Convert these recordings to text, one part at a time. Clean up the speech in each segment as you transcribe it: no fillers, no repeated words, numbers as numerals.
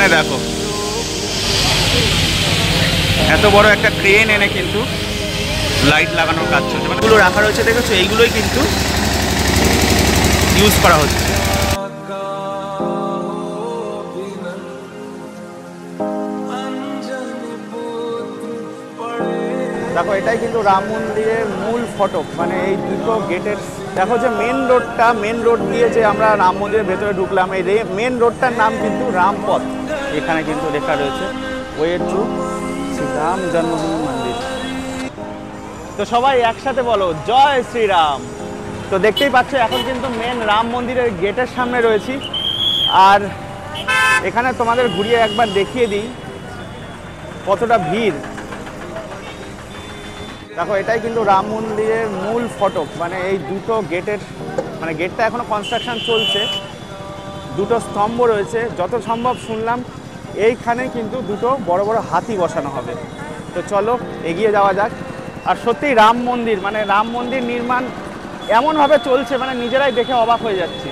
এখানে দেখো এত বড় একটা ক্রেন এনে কিন্তু লাইট লাগানোর কাজ চলছে, মানে এগুলো রাখা রয়েছে দেখেছো, এইগুলোই কিন্তু ইউজ করা হচ্ছে। দেখো এটাই কিন্তু রাম মন্দিরের মূল ফটক, মানে এই দুটো গেটের। দেখো যে মেন রোড দিয়ে যে আমরা রাম মন্দিরের ভেতরে ঢুকলাম, এই মেন রোডটার নাম কিন্তু রামপথ। এখানে কিন্তু লেখা রয়েছে ওয়ে টু শ্রীরাম জন্মভূমি মন্দির। তো সবাই একসাথে বলো জয় শ্রীরাম। তো দেখতেই পাচ্ছ এখন কিন্তু মেন রাম মন্দিরের গেটের সামনে রয়েছি, আর এখানে তোমাদের ঘুরিয়ে একবার দেখিয়ে দিই কতটা ভিড়। দেখো এটাই কিন্তু রাম মন্দিরের মূল ফটক, মানে এই দুটো গেটের, মানে গেটটা এখনো কনস্ট্রাকশন চলছে, দুটো স্তম্ভ রয়েছে। যত সম্ভব শুনলাম এইখানে কিন্তু দুটো বড় বড় হাতি বসানো হবে। তো চলো এগিয়ে যাওয়া যাক। আর সত্যিই রাম মন্দির, মানে রাম মন্দির নির্মাণ এমনভাবে চলছে, মানে নিজেরাই দেখে অবাক হয়ে যাচ্ছি।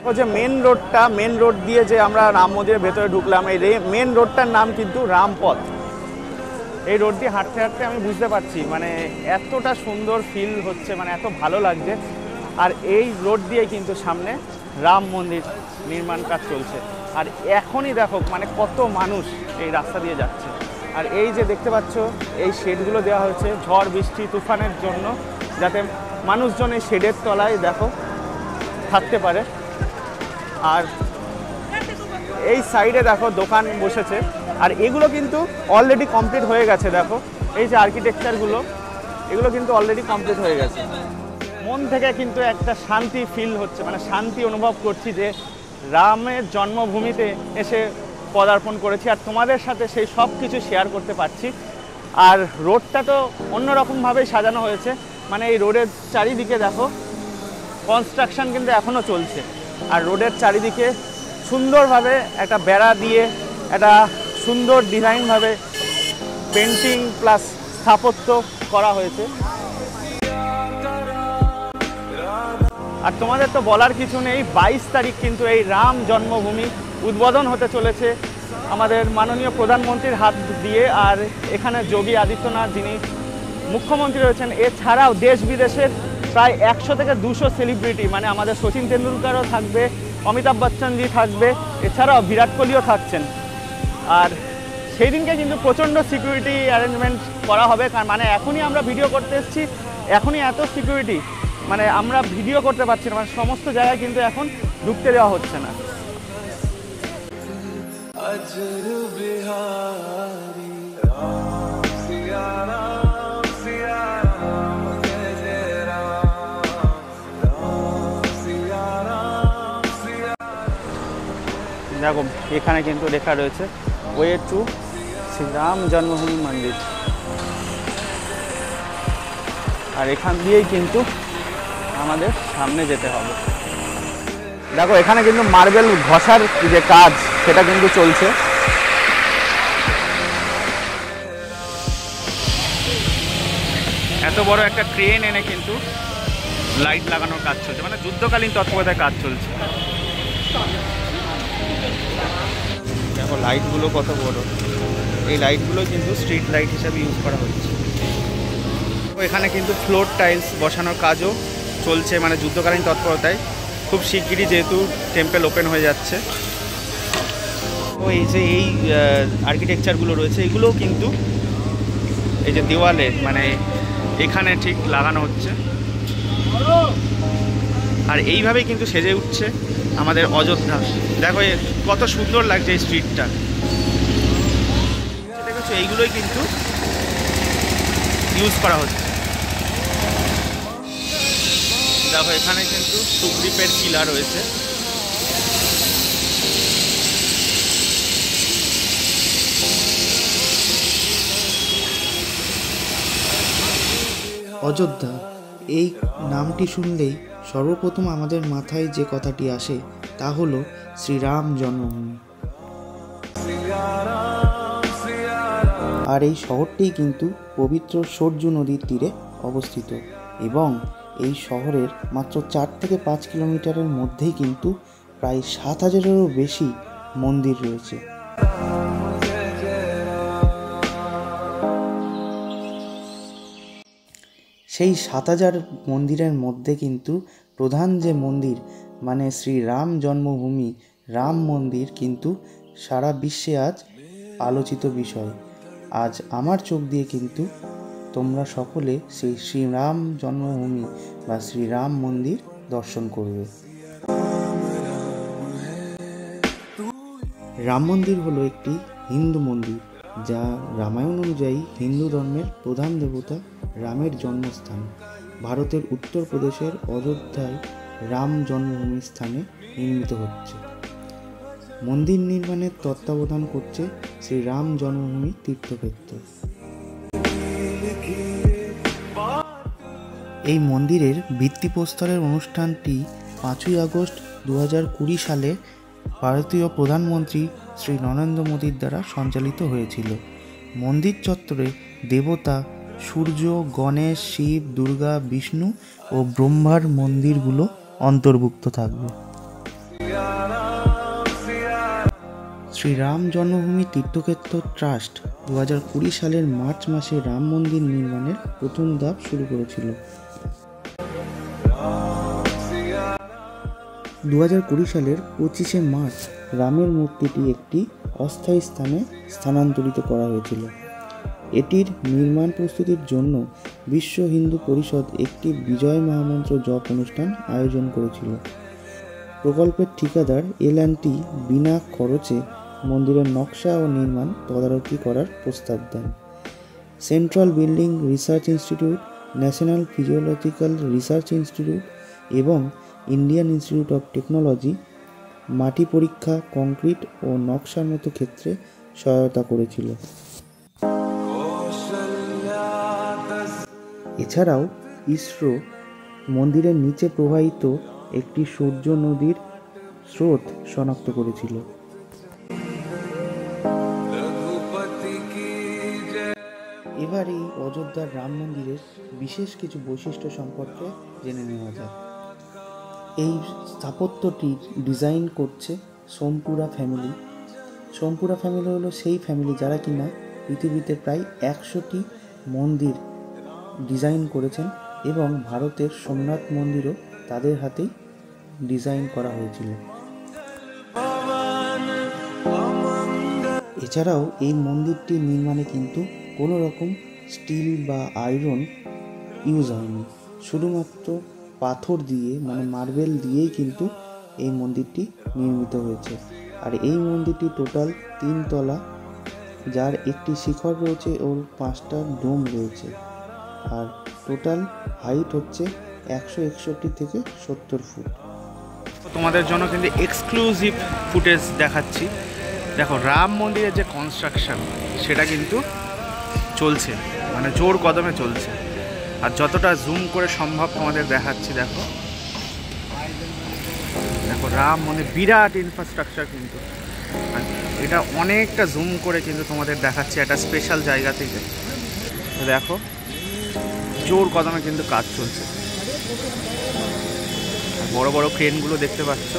ও যে মেন রোড দিয়ে যে আমরা রাম মন্দিরের ভেতরে ঢুকলাম, এই মেন রোডটার নাম কিন্তু রামপথ। এই রোড দিয়ে হাঁটতে হাঁটতে আমি বুঝতে পারছি মানে এতটা সুন্দর ফিল হচ্ছে, মানে এত ভালো লাগছে। আর এই রোড দিয়ে কিন্তু সামনে রাম মন্দির নির্মাণ কাজ চলছে। আর এখনই দেখো মানে কত মানুষ এই রাস্তা দিয়ে যাচ্ছে। আর এই যে দেখতে পাচ্ছ এই শেডগুলো দেওয়া হয়েছে ঝড় বৃষ্টি তুফানের জন্য, যাতে মানুষজন এই শেডের তলায় দেখো থাকতে পারে। আর এই সাইডে দেখো দোকান বসেছে, আর এগুলো কিন্তু অলরেডি কমপ্লিট হয়ে গেছে। দেখো এই যে আর্কিটেকচারগুলো, এগুলো কিন্তু অলরেডি কমপ্লিট হয়ে গেছে। মন থেকে কিন্তু একটা শান্তি ফিল হচ্ছে, মানে শান্তি অনুভব করছি যে রামের জন্মভূমিতে এসে পদার্পণ করেছি, আর তোমাদের সাথে সেই সব কিছু শেয়ার করতে পারছি। আর রোডটা তো অন্যরকমভাবেই সাজানো হয়েছে, মানে এই রোডের চারিদিকে দেখো কনস্ট্রাকশন কিন্তু এখনও চলছে। আর রোডের চারিদিকে সুন্দরভাবে একটা বেড়া দিয়ে একটা সুন্দর ডিজাইনভাবে পেন্টিং প্লাস স্থাপত্য করা হয়েছে। আর তোমাদের তো বলার কিছু নেই, 22 তারিখ কিন্তু এই রাম জন্মভূমি উদ্বোধন হতে চলেছে আমাদের মাননীয় প্রধানমন্ত্রীর হাত দিয়ে। আর এখানে যোগী আদিত্যনাথ যিনি মুখ্যমন্ত্রী রয়েছেন, এছাড়াও দেশ বিদেশের প্রায় 100 থেকে 200 সেলিব্রিটি, মানে আমাদের সচিন তেন্ডুলকারও থাকবে, অমিতাভ বচ্চনজি থাকবে, এছাড়াও বিরাট কোহলিও থাকছেন। আর সেই দিনকে কিন্তু প্রচণ্ড সিকিউরিটি অ্যারেঞ্জমেন্ট করা হবে, কারণ মানে এখনই আমরা ভিডিও করতে এসেছি, এখনই এত সিকিউরিটি, মানে আমরা ভিডিও করতে পারছি না, মানে সমস্ত জায়গায় কিন্তু এখন ঢুকতে দেওয়া হচ্ছে না। দেখো এখানে কিন্তু লেখা রয়েছে ওয়ে টু শ্রীরাম জন্মভূমি মন্দির, আর এখান দিয়েই কিন্তু আমাদের সামনে যেতে হবে। দেখো এখানে কিন্তু মার্বেল ঘষার যে কাজ সেটা কিন্তু চলছে। এত বড় একটা ক্রেন এনে কিন্তু লাইট লাগানোর কাজ চলছে, মানে যুদ্ধকালীন তৎপরতায় কাজ চলছে। দেখো লাইটগুলো কত বড়, এই লাইটগুলো কিন্তু স্ট্রিট লাইট হিসাবে ইউজ করা হচ্ছে। এখানে কিন্তু ফ্লোর টাইলস বসানোর কাজও চলছে, মানে যুদ্ধকালীন তৎপরতায়। খুব শিগগিরই যেহেতু টেম্পল ওপেন হয়ে যাচ্ছে, তো এই যে এই আর্কিটেকচারগুলো রয়েছে এগুলোও কিন্তু এই যে দেওয়ালে মানে এখানে ঠিক লাগানো হচ্ছে। আর এইভাবেই কিন্তু সেজে উঠছে আমাদের অযোধ্যা। দেখো কত সুন্দর লাগছে এই স্ট্রিটটা, দেখেছো এইগুলোই কিন্তু ইউজ করা হচ্ছে। দেখো এখানে কিন্তু সুগ্রীবের কিলা রয়েছে। অযোধ্যা এই নামটি শুনলেই সর্বপ্রথম আমাদের মাথায় যে কথাটি আসে তা হলো শ্রীরাম জন্মভূমি। আর এই শহরটি কিন্তু পবিত্র সরজু নদীর তীরে অবস্থিত এবং এই শহরের মাত্র 4 থেকে 5 কিলোমিটারের মধ্যেই কিন্তু প্রায় 7,000-এরও বেশি মন্দির রয়েছে। সেই 7,000 মন্দিরের মধ্যে কিন্তু প্রধান যে মন্দির মানে শ্রী রাম জন্মভূমি রাম মন্দির কিন্তু সারা বিশ্বে আজ আলোচিত বিষয়। আজ আমার চোখ দিয়ে কিন্তু তোমরা সকলে সেই শ্রীরাম জন্মভূমি বা শ্রীরাম মন্দির দর্শন করবে। রাম মন্দির হলো একটি হিন্দু মন্দির, যা রামায়ণ অনুযায়ী হিন্দু ধর্মের প্রধান দেবতা রামের জন্মস্থান। ভারতের উত্তরপ্রদেশের অযোধ্যায় রাম জন্মভূমি স্থানে নির্মিত হচ্ছে। মন্দির নির্মাণের তত্ত্বাবধান করছে শ্রী রাম জন্মভূমি তীর্থক্ষেত্র। এই মন্দিরের ভিত্তিপ্রস্তরের অনুষ্ঠানটি 5ই আগস্ট 2020 সালে ভারতীয় প্রধানমন্ত্রী শ্রী নরেন্দ্র মোদীর দ্বারা সঞ্চালিত হয়েছিল। মন্দির চত্বরে দেবতা সূর্য, গণেশ, শিব, দুর্গা, বিষ্ণু ও ব্রহ্মার মন্দিরগুলো অন্তর্ভুক্ত থাকবে। শ্রীরাম জন্মভূমি তীর্থক্ষেত্র ট্রাস্ট 2020 সালের মার্চ মাসে রাম মন্দির নির্মাণের প্রথম ধাপ শুরু করেছিল। 2020 সালের 25শে মার্চ রামের মূর্তিটি একটি অস্থায়ী স্থানে স্থানান্তরিত করা হয়েছিল। এটির নির্মাণ প্রস্তুতির জন্য বিশ্ব হিন্দু পরিষদ একটি বিজয় মহামন্ত্র জপ অনুষ্ঠান আয়োজন করেছিল। প্রকল্পের ঠিকাদার L&T বিনা খরচে মন্দিরের নকশা ও নির্মাণ তদারকি করার প্রস্তাব দেন। Central building research institute, national physiological research institute এবং ইন্ডিয়ান ইনস্টিটিউট অফ টেকনোলজি মাটি পরীক্ষা, কংক্রিট ও নকশার মতো ক্ষেত্রে সহায়তা করেছিল। এছাড়াও ইসরো মন্দিরের নিচে প্রবাহিত একটি সূর্য নদীর স্রোত শনাক্ত করেছিল। এবার এই অযোধ্যার রাম মন্দিরের বিশেষ কিছু বৈশিষ্ট্য সম্পর্কে জেনে নেওয়া যাক। এই স্থাপত্যটি ডিজাইন করছে সোমপুরা ফ্যামিলি। সোমপুরা ফ্যামিলি হলো সেই ফ্যামিলি যারা কিনা পৃথিবীতে প্রায় 100টি মন্দির ডিজাইন করেছেন এবং ভারতের সোমনাথ মন্দিরও তাদের হাতেই ডিজাইন করা হয়েছিল। এছাড়াও এই মন্দিরটি নির্মাণে কিন্তু কোনো রকম স্টিল বা আয়রন ইউজ হয়নি, শুধুমাত্র পাথর দিয়ে মানে মার্বেল দিয়েই কিন্তু এই মন্দিরটি নির্মিত হয়েছে। আর এই মন্দিরটি টোটাল 3 তলা, যার একটি শিখর রয়েছে ও 5টা ডোম রয়েছে। আর টোটাল হাইট হচ্ছে 161 থেকে 70 ফুট। তোমাদের জন্য কিন্তু এক্সক্লুসিভ ফুটেজ দেখাচ্ছি। দেখো রাম মন্দিরের যে কনস্ট্রাকশন সেটা কিন্তু চলছে, মানে জোর কদমে চলছে। আর যতটা জুম করে সম্ভব তোমাদের দেখাচ্ছি। দেখো দেখো রাম মন্দির বিরাট ইনফ্রাস্ট্রাকচার কিন্তু, আর এটা অনেকটা জুম করে কিন্তু তোমাদের দেখাচ্ছি একটা স্পেশাল জায়গা থেকে। তো দেখো জোর কদমে কিন্তু কাজ চলছে, বড় বড় ক্রেনগুলো দেখতে পাচ্ছ।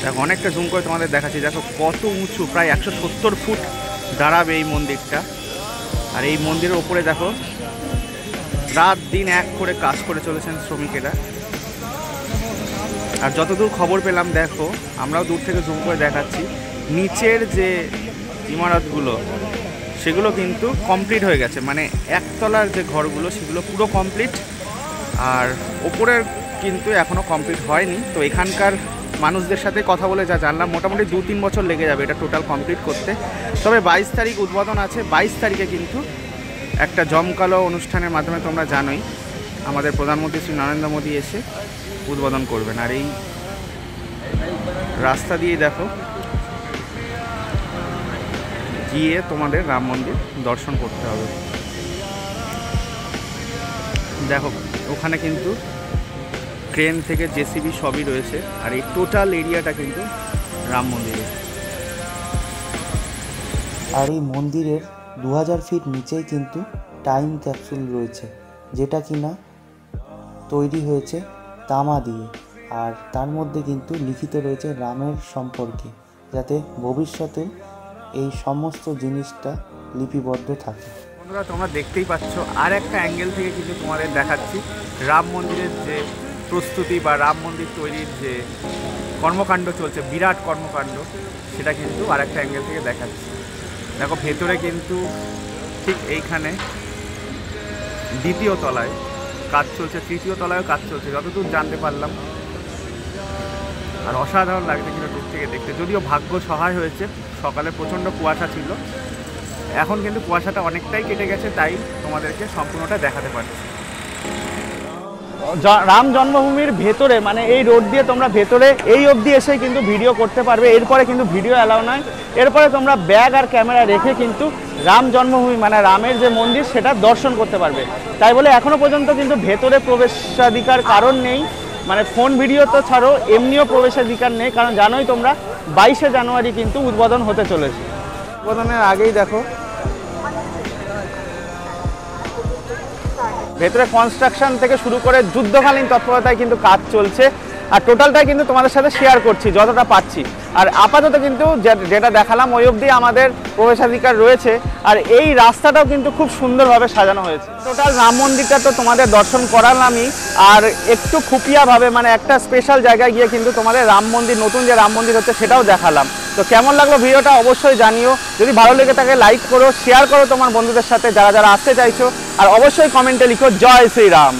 দেখো অনেকটা জুম করে তোমাদের দেখাচ্ছি। দেখো কত উঁচু, প্রায় 170 ফুট দাঁড়াবে এই মন্দিরটা। আর এই মন্দিরের ওপরে দেখো রাত দিন এক করে কাজ করে চলেছেন শ্রমিকেরা। আর যতদূর খবর পেলাম, দেখো আমরাও দূর থেকে জুম করে দেখাচ্ছি, নিচের যে ইমারতগুলো সেগুলো কিন্তু কমপ্লিট হয়ে গেছে, মানে একতলার যে ঘরগুলো সেগুলো পুরো কমপ্লিট, আর ওপরের কিন্তু এখনও কমপ্লিট হয়নি। তো এখানকার মানুষদের সাথে কথা বলে যা জানলাম, মোটামুটি 2-3 বছর লেগে যাবে এটা টোটাল কমপ্লিট করতে। তবে 22 তারিখ উদ্বোধন আছে। 22 তারিখে কিন্তু একটা জমকালো অনুষ্ঠানের মাধ্যমে তোমরা জানোই আমাদের প্রধানমন্ত্রী শ্রী নরেন্দ্র মোদী এসে উদ্বোধন করবেন। আর এই রাস্তা দিয়ে দেখো গিয়ে তোমাদের রাম মন্দির দর্শন করতে হবে। দেখো ওখানে কিন্তু ক্রেন থেকে জেসিবি সবই রয়েছে। আর এই টোটাল এরিয়াটা কিন্তু রাম মন্দিরের। আর এই মন্দিরের 2000 ফিট নিচেই কিন্তু টাইম ক্যাপসুল রয়েছে, যেটা কিনা তৈরি হয়েছে তামা দিয়ে। আর তার মধ্যে কিন্তু লিখিত রয়েছে রামের সম্পর্কে, যাতে ভবিষ্যতে এই সমস্ত জিনিসটা লিপিবদ্ধ থাকে। বন্ধুরা, তোমরা দেখতেই পাচ্ছ আর একটা অ্যাঙ্গেল থেকে কিন্তু তোমাদের দেখাচ্ছি রাম মন্দিরের যে প্রস্তুতি বা রাম মন্দির তৈরির যে কর্মকাণ্ড চলছে, বিরাট কর্মকাণ্ড, সেটা কিন্তু আর একটা অ্যাঙ্গেল থেকে দেখাচ্ছি। দেখো ভেতরে কিন্তু ঠিক এইখানে দ্বিতীয় তলায় কাজ চলছে, তৃতীয় তলায়ও কাজ চলছে যতদূর জানতে পারলাম। আর অসাধারণ লাগছে কিন্তু দূর থেকে দেখতে, যদিও ভাগ্য সহায় হয়েছে, সকালে প্রচণ্ড কুয়াশা ছিল, এখন কিন্তু কুয়াশাটা অনেকটাই কেটে গেছে, তাই তোমাদেরকে সম্পূর্ণটা দেখাতে পারছি। রাম জন্মভূমির ভেতরে মানে এই রোড দিয়ে তোমরা ভেতরে এই অবধি এসে কিন্তু ভিডিও করতে পারবে, এরপরে কিন্তু ভিডিও অ্যালাউ নয়। এরপরে তোমরা ব্যাগ আর ক্যামেরা রেখে কিন্তু রাম জন্মভূমি মানে রামের যে মন্দির সেটা দর্শন করতে পারবে। তাই বলে এখনো পর্যন্ত কিন্তু ভেতরে প্রবেশাধিকার কারণ নেই, মানে ফোন ভিডিও তো ছাড়ো, এমনিও প্রবেশাধিকার নেই, কারণ জানোই তোমরা 22শে জানুয়ারি কিন্তু উদ্বোধন হতে চলেছে। উদ্বোধনের আগেই দেখো ভেতরে কনস্ট্রাকশন থেকে শুরু করে যুদ্ধকালীন তৎপরতায় কিন্তু কাজ চলছে, আর টোটালটাই কিন্তু তোমাদের সাথে শেয়ার করছি যতটা পাচ্ছি। আর আপাতত কিন্তু যেটা দেখালাম ওই অবধি আমাদের প্রবেশাধিকার রয়েছে, আর এই রাস্তাটাও কিন্তু খুব সুন্দরভাবে সাজানো হয়েছে। টোটাল রাম মন্দিরটা তো তোমাদের দর্শন করালামই, আর একটু খুপিয়াভাবে মানে একটা স্পেশাল জায়গায় গিয়ে কিন্তু তোমাদের রাম মন্দির, নতুন যে রাম মন্দির হচ্ছে সেটাও দেখালাম। তো কেমন লাগলো ভিডিওটা অবশ্যই জানিও, যদি ভালো লেগে থাকে লাইক করো, শেয়ার করো তোমার বন্ধুদের সাথে যারা যারা আসতে চাইছো, আর অবশ্যই কমেন্টে লিখো জয় শ্রীরাম।